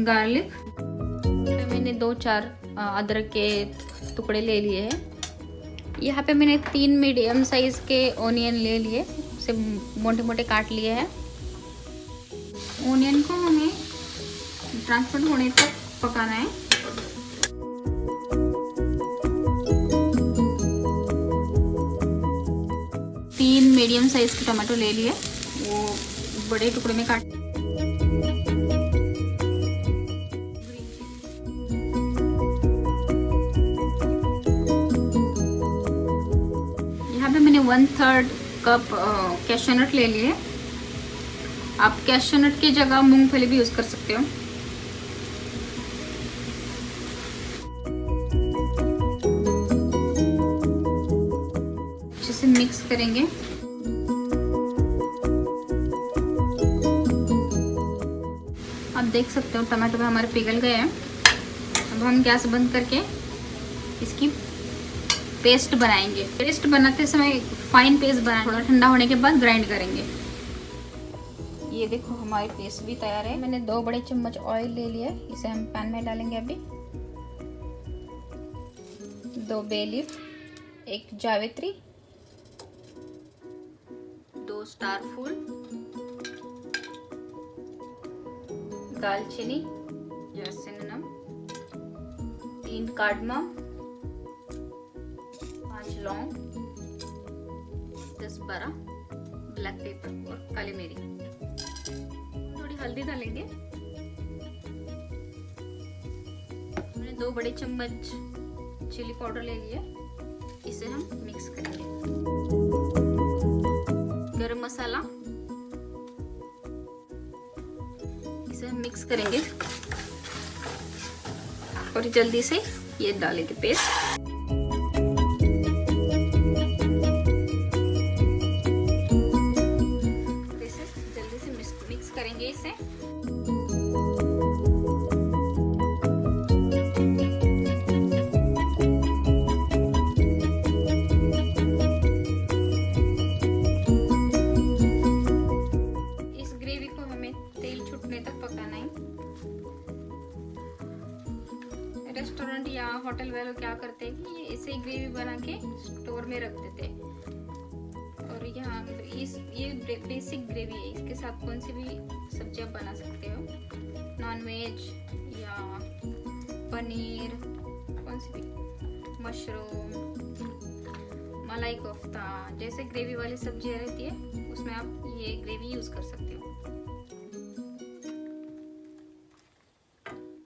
Garlic, मैंने 2-4 अदरक के टुकड़े ले लिए हैं। यहाँ पे मैंने 3 मीडियम साइज के ऑनियन ले लिए, उसे मोटे मोटे काट लिए हैं। ऑनियन को हमें ट्रांसफर होने तक पकाना है। तीन मीडियम साइज के टमाटो ले लिए, वो बड़े टुकड़े में काट। यहाँ पे मैंने 1/3 कप कैश्यू नट ले लिए। आप कैश्यू नट की जगह मूंगफली भी यूज कर सकते हो। अच्छे से मिक्स करेंगे। आप देख सकते हो टमाटो में हमारे पिघल गए हैं। अब हम गैस बंद करके इसकी पेस्ट बनाएंगे। पेस्ट बनाते समय फाइन पेस्ट बनाएं, थोड़ा ठंडा होने के बाद ग्राइंड करेंगे। ये देखो हमारी पेस्ट भी तैयार है। मैंने 2 बड़े चम्मच ऑयल ले लिया, इसे हम पैन में डालेंगे अभी। 2 बे लीफ, 1 जावित्री, 2 स्टार फूल, दालचीनी या सिनेमन, 3 कार्डमम, 5 लौंग, 10-12 ब्लैक पेपर और काली मिर्च। थोड़ी हल्दी डालेंगे। मैंने 2 बड़े चम्मच चिली पाउडर ले लिया, इसे हम मिक्स करेंगे। गरम मसाला, इसे हम मिक्स करेंगे और जल्दी से ये डालेंगे पेस्ट। करेंगे इसे। इस ग्रेवी को हमें तेल छूटने तक पकाना है। रेस्टोरेंट या होटल वाले क्या करते हैं कि इसे ग्रेवी बना के स्टोर में रख देते हैं। और यहाँ ये बेसिक ग्रेवी है, इसके साथ कौन सी भी सब्जियां बना सकते हो, नॉन वेज या पनीर, कौन सी भी, मशरूम, मलाई कोफ्ता, जैसे ग्रेवी वाली सब्जियां रहती है उसमें आप ये ग्रेवी यूज कर सकते हो।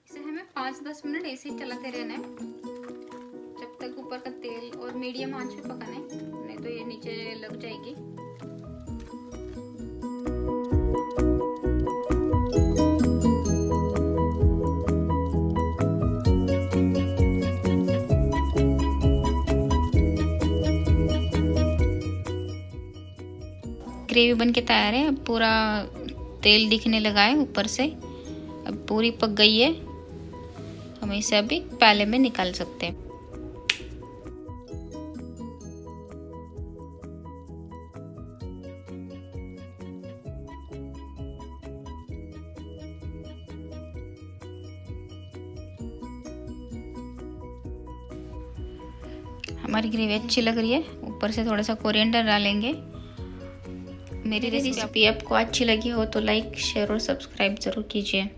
इसे हमें 5-10 मिनट ऐसे ही चलाते रहना है जब तक ऊपर का तेल, और मीडियम आंच पे पकाना है, नहीं तो ये नीचे लग जाएगी। ग्रेवी बन के तैयार है। अब पूरा तेल दिखने लगा है ऊपर से, अब पूरी पक गई है। हम इसे अभी प्याले में निकाल सकते हैं। हमारी ग्रेवी अच्छी लग रही है। ऊपर से थोड़ा सा कोरिएंडर डालेंगे। मेरी रेसिपी आपको अच्छी लगी हो तो लाइक, शेयर और सब्सक्राइब ज़रूर कीजिए।